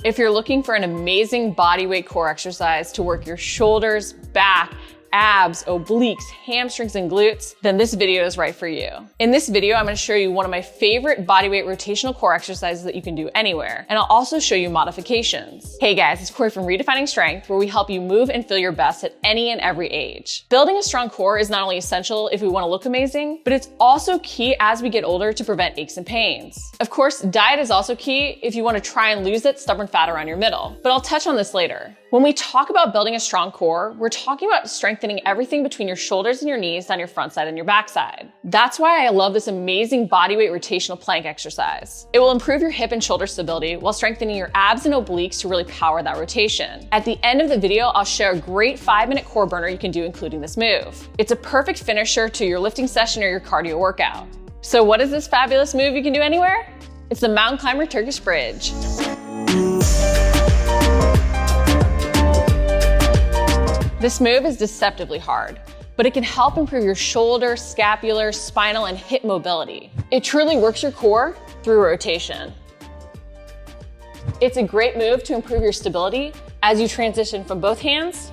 If you're looking for an amazing bodyweight core exercise to work your shoulders, back, abs, obliques, hamstrings, and glutes, then this video is right for you. In this video, I'm gonna show you one of my favorite bodyweight rotational core exercises that you can do anywhere, and I'll also show you modifications. Hey guys, it's Corey from Redefining Strength, where we help you move and feel your best at any and every age. Building a strong core is not only essential if we wanna look amazing, but it's also key as we get older to prevent aches and pains. Of course, diet is also key if you wanna try and lose that stubborn fat around your middle, but I'll touch on this later. When we talk about building a strong core, we're talking about strengthening everything between your shoulders and your knees down your front side and your back side. That's why I love this amazing bodyweight rotational plank exercise. It will improve your hip and shoulder stability while strengthening your abs and obliques to really power that rotation. At the end of the video, I'll share a great 5-minute core burner you can do including this move. It's a perfect finisher to your lifting session or your cardio workout. So what is this fabulous move you can do anywhere? It's the mountain climber Turkish bridge. This move is deceptively hard, but it can help improve your shoulder, scapular, spinal, and hip mobility. It truly works your core through rotation. It's a great move to improve your stability as you transition from both hands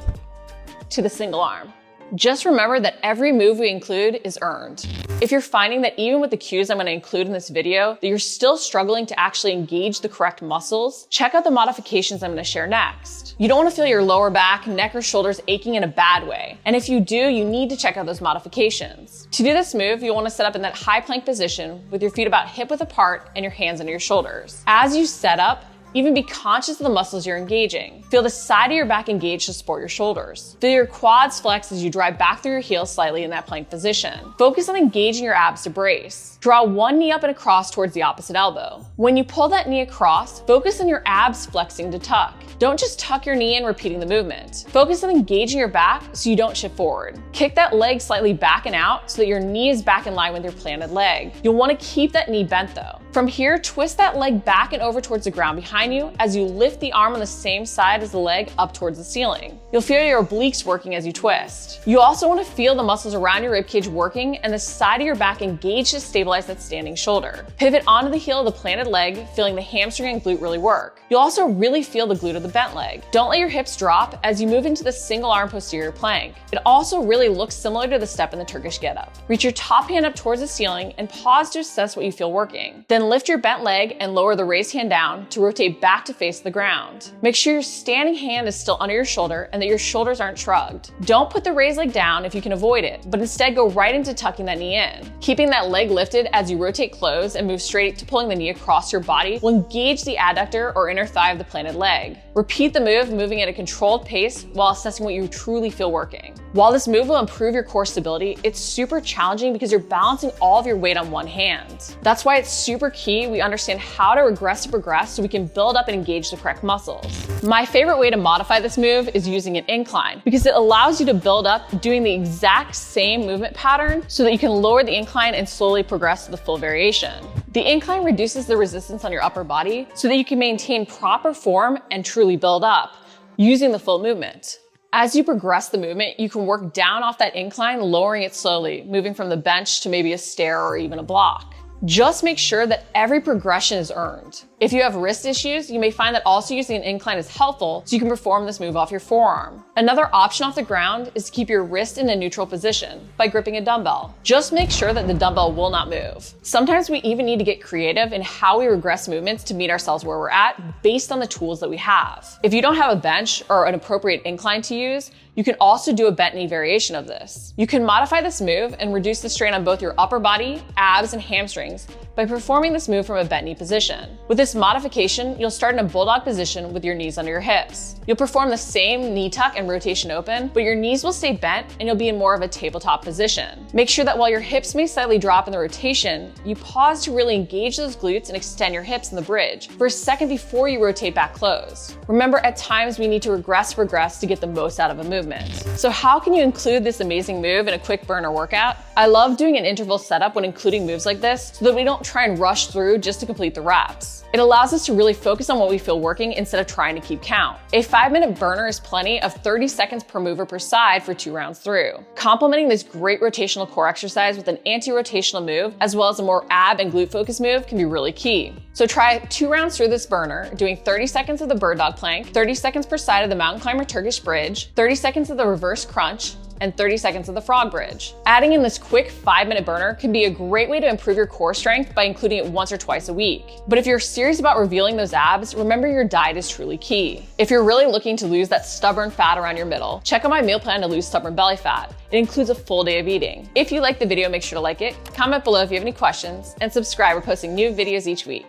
to the single arm. Just remember that every move we include is earned. If you're finding that even with the cues I'm going to include in this video, that you're still struggling to actually engage the correct muscles, check out the modifications I'm going to share next. You don't want to feel your lower back, neck, or shoulders aching in a bad way. And if you do, you need to check out those modifications. To do this move, you'll want to set up in that high plank position with your feet about hip width apart and your hands under your shoulders. As you set up, even be conscious of the muscles you're engaging. Feel the side of your back engaged to support your shoulders. Feel your quads flex as you drive back through your heels slightly in that plank position. Focus on engaging your abs to brace. Draw one knee up and across towards the opposite elbow. When you pull that knee across, focus on your abs flexing to tuck. Don't just tuck your knee in repeating the movement. Focus on engaging your back so you don't shift forward. Kick that leg slightly back and out so that your knee is back in line with your planted leg. You'll want to keep that knee bent though. From here, twist that leg back and over towards the ground behind you as you lift the arm on the same side as the leg up towards the ceiling. You'll feel your obliques working as you twist. You also want to feel the muscles around your ribcage working and the side of your back engaged to stabilize that standing shoulder. Pivot onto the heel of the planted leg, feeling the hamstring and glute really work. You'll also really feel the glute of the bent leg. Don't let your hips drop as you move into the single arm posterior plank. It also really looks similar to the step in the Turkish getup. Reach your top hand up towards the ceiling and pause to assess what you feel working. Then lift your bent leg and lower the raised hand down to rotate back to face the ground. Make sure your standing hand is still under your shoulder and that your shoulders aren't shrugged. Don't put the raised leg down if you can avoid it, but instead go right into tucking that knee in. Keeping that leg lifted as you rotate close and move straight to pulling the knee across your body will engage the adductor or inner thigh of the planted leg. Repeat the move, moving at a controlled pace while assessing what you truly feel working. While this move will improve your core stability, it's super challenging because you're balancing all of your weight on one hand. That's why it's super key we understand how to regress to progress so we can build up and engage the correct muscles. My favorite way to modify this move is using an incline because it allows you to build up doing the exact same movement pattern so that you can lower the incline and slowly progress to the full variation. The incline reduces the resistance on your upper body so that you can maintain proper form and truly build up using the full movement. As you progress the movement, you can work down off that incline, lowering it slowly, moving from the bench to maybe a stair or even a block. Just make sure that every progression is earned. If you have wrist issues, you may find that also using an incline is helpful so you can perform this move off your forearm. Another option off the ground is to keep your wrist in a neutral position by gripping a dumbbell. Just make sure that the dumbbell will not move. Sometimes we even need to get creative in how we regress movements to meet ourselves where we're at based on the tools that we have. If you don't have a bench or an appropriate incline to use, you can also do a bent knee variation of this. You can modify this move and reduce the strain on both your upper body, abs, and hamstrings by performing this move from a bent knee position. With this modification, you'll start in a bulldog position with your knees under your hips. You'll perform the same knee tuck and rotation open, but your knees will stay bent and you'll be in more of a tabletop position. Make sure that while your hips may slightly drop in the rotation, you pause to really engage those glutes and extend your hips in the bridge for a second before you rotate back close. Remember, at times we need to regress to get the most out of a movement. So how can you include this amazing move in a quick burner workout? I love doing an interval setup when including moves like this so that we don't try and rush through just to complete the reps. It allows us to really focus on what we feel working instead of trying to keep count. A 5-minute burner is plenty of 30 seconds per mover per side for 2 rounds through. Complementing this great rotational core exercise with an anti-rotational move, as well as a more ab and glute focused move, can be really key. So try 2 rounds through this burner, doing 30 seconds of the bird dog plank, 30 seconds per side of the mountain climber Turkish bridge, 30 seconds of the reverse crunch, and 30 seconds of the frog bridge. Adding in this quick 5-minute burner can be a great way to improve your core strength by including it once or twice a week. But if you're serious about revealing those abs, remember your diet is truly key. If you're really looking to lose that stubborn fat around your middle, check out my meal plan to lose stubborn belly fat. It includes a full day of eating. If you liked the video, make sure to like it, comment below if you have any questions, and subscribe. We're posting new videos each week.